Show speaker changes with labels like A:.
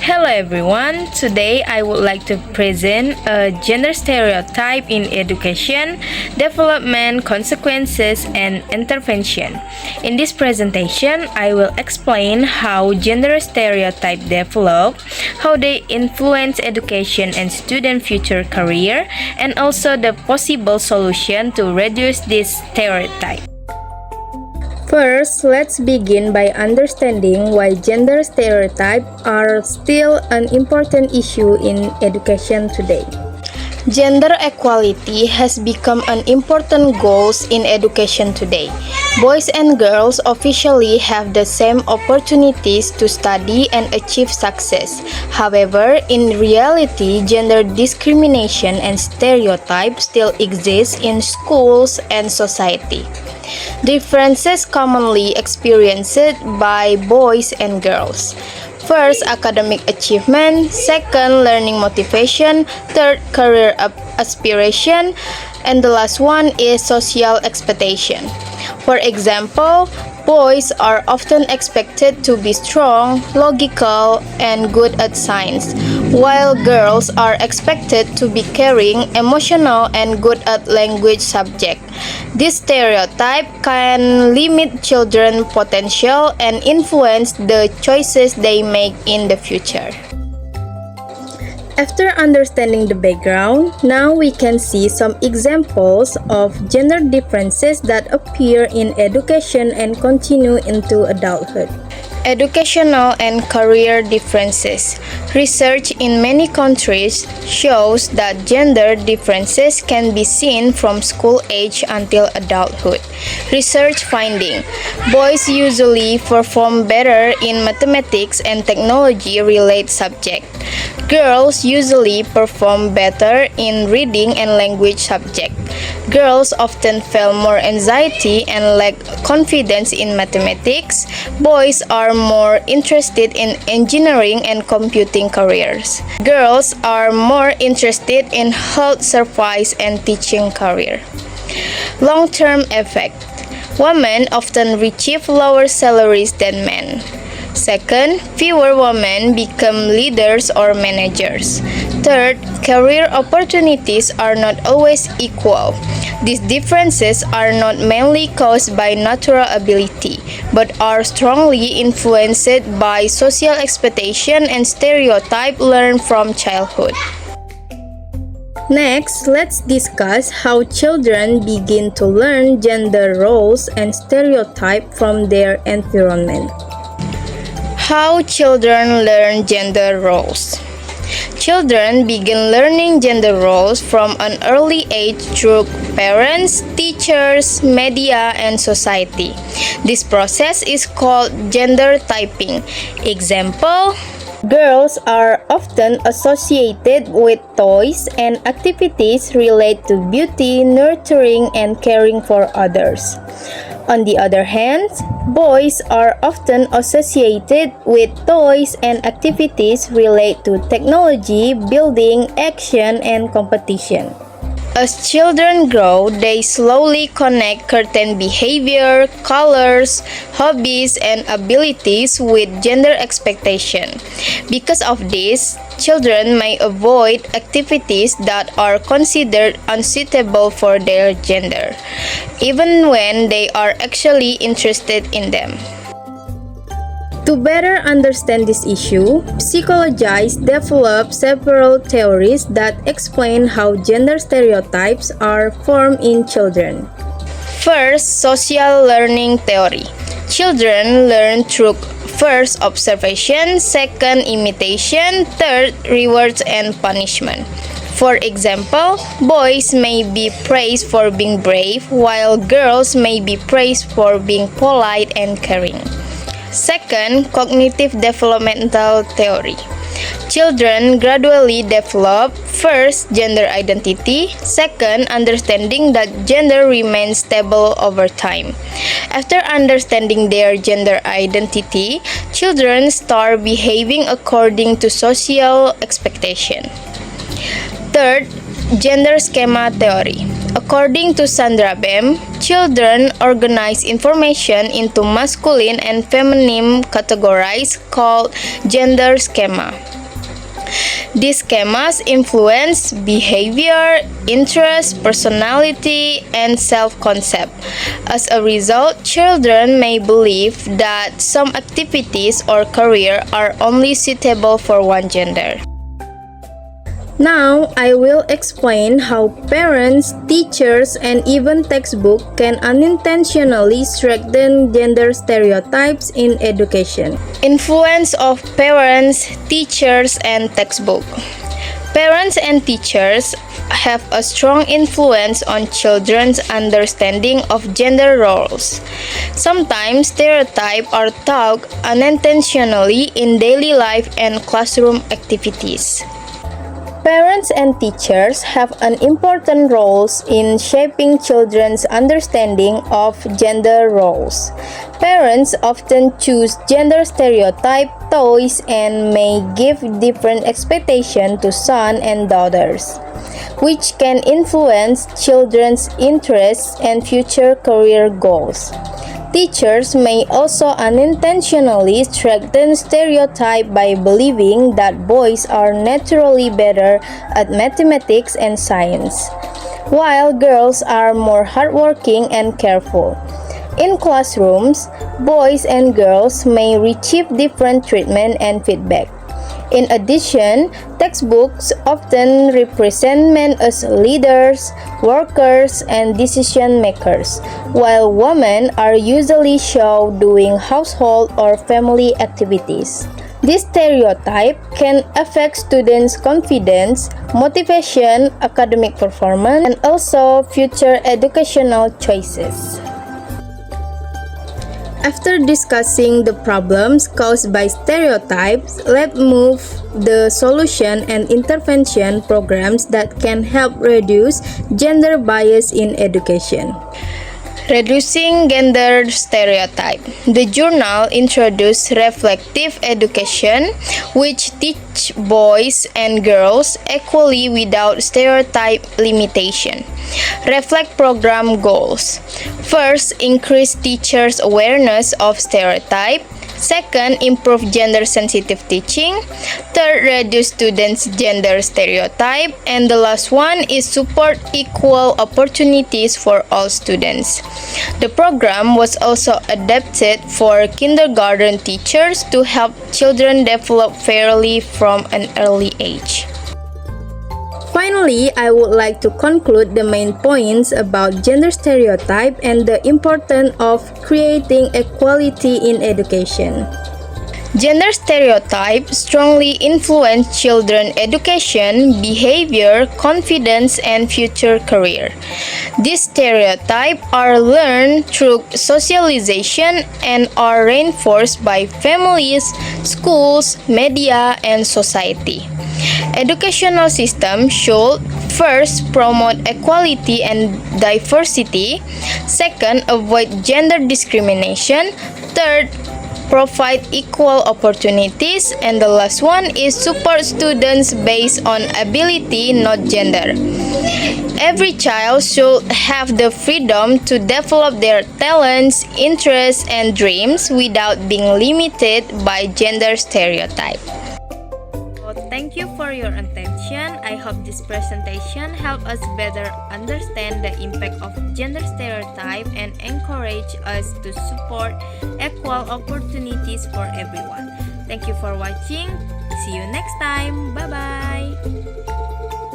A: Hello everyone. Today I would like to present a gender stereotype in education, development, consequences, and intervention. In this presentation, I will explain how gender stereotype develop, how they influence education and student future career, and also the possible solution to reduce this stereotype. First, let's begin by understanding why gender stereotypes are still an important issue in education today. Gender equality has become an important goal in education today. Boys and girls officially have the same opportunities to study and achieve success. However, in reality, gender discrimination and stereotypes still exist in schools and society. Differences commonly experienced by boys and girls. First, academic achievement. Second, learning motivation. Third, career aspiration. And the last one is social expectation. For example, boys are often expected to be strong, logical, and good at science, while girls are expected to be caring, emotional, and good at language subject. This stereotype can limit children's potential and influence the choices they make in the future. After understanding the background, now we can see some examples of gender differences that appear in education and continue into adulthood. Educational and career differences. Research in many countries shows that gender differences can be seen from school age until adulthood. Research finding: boys usually perform better in mathematics and technology-related subjects. Girls usually perform better in reading and language subjects. Girls often feel more anxiety and lack confidence in mathematics. Boys are more interested in engineering and computing careers. Girls are more interested in health service and teaching career. Long-term effect: women often receive lower salaries than men. Second, fewer women become leaders or managers. Third, career opportunities are not always equal. These differences are not mainly caused by natural ability, but are strongly influenced by social expectation and stereotype learned from childhood. Next, let's discuss how children begin to learn gender roles and stereotypes from their environment. How children learn gender roles. Children begin learning gender roles from an early age through parents, teachers, media, and society. This process is called gender typing. Example: girls are often associated with toys and activities related to beauty, nurturing, and caring for others. On the other hand, boys are often associated with toys and activities related to technology, building, action, and competition. As children grow, they slowly connect certain behavior, colors, hobbies, and abilities with gender expectation. Because of this, children may avoid activities that are considered unsuitable for their gender, even when they are actually interested in them. To better understand this issue, psychologists developed several theories that explain how gender stereotypes are formed in children. First, social learning theory. Children learn through first observation, second imitation, third rewards and punishment. For example, boys may be praised for being brave, while girls may be praised for being polite and caring. Second, cognitive developmental theory. Children gradually develop first gender identity, second understanding that gender remains stable over time. After understanding their gender identity, children start behaving according to social expectation. Third, gender schema theory. According to Sandra Bem, children organize information into masculine and feminine categories called gender schema. These schemas influence behavior, interest, personality, and self-concept. As a result, children may believe that some activities or career are only suitable for one gender. Now, I will explain how parents, teachers, and even textbooks can unintentionally strengthen gender stereotypes in education. Influence of parents, teachers, and textbook. Parents and teachers have a strong influence on children's understanding of gender roles. Sometimes stereotypes are taught unintentionally in daily life and classroom activities. Parents and teachers have an important role in shaping children's understanding of gender roles. Parents often choose gender stereotype toys and may give different expectations to sons and daughters, which can influence children's interests and future career goals. Teachers may also unintentionally strengthen stereotypes by believing that boys are naturally better at mathematics and science, while girls are more hardworking and careful. In classrooms, boys and girls may receive different treatment and feedback. In addition, textbooks often represent men as leaders, workers, and decision makers, while women are usually shown doing household or family activities. This stereotype can affect students' confidence, motivation, academic performance, and also future educational choices. After discussing the problems caused by stereotypes, let's move the solution and intervention programs that can help reduce gender bias in education. Reducing gender stereotype. The journal introduced reflective education, which teach boys and girls equally without stereotype limitation. Reflect program goals. First, increase teachers' awareness of stereotype. Second, improve gender-sensitive teaching. Third, reduce students' gender stereotype. And the last one is support equal opportunities for all students. The program was also adapted for kindergarten teachers to help children develop fairly from an early age. Finally, I would like to conclude the main points about gender stereotype and the importance of creating equality in education. Gender stereotypes strongly influence children's education, behavior, confidence, and future career. These stereotypes are learned through socialization and are reinforced by families, schools, media, and society. Educational system should first promote equality and diversity, second, avoid gender discrimination, third, provide equal opportunities, and the last one is support students based on ability, not gender. Every child should have the freedom to develop their talents, interests, and dreams without being limited by gender stereotype. Thank you for your attention. I hope this presentation helped us better understand the impact of gender stereotype and encourage us to support equal opportunities for everyone. Thank you for watching. See you next time. Bye-bye.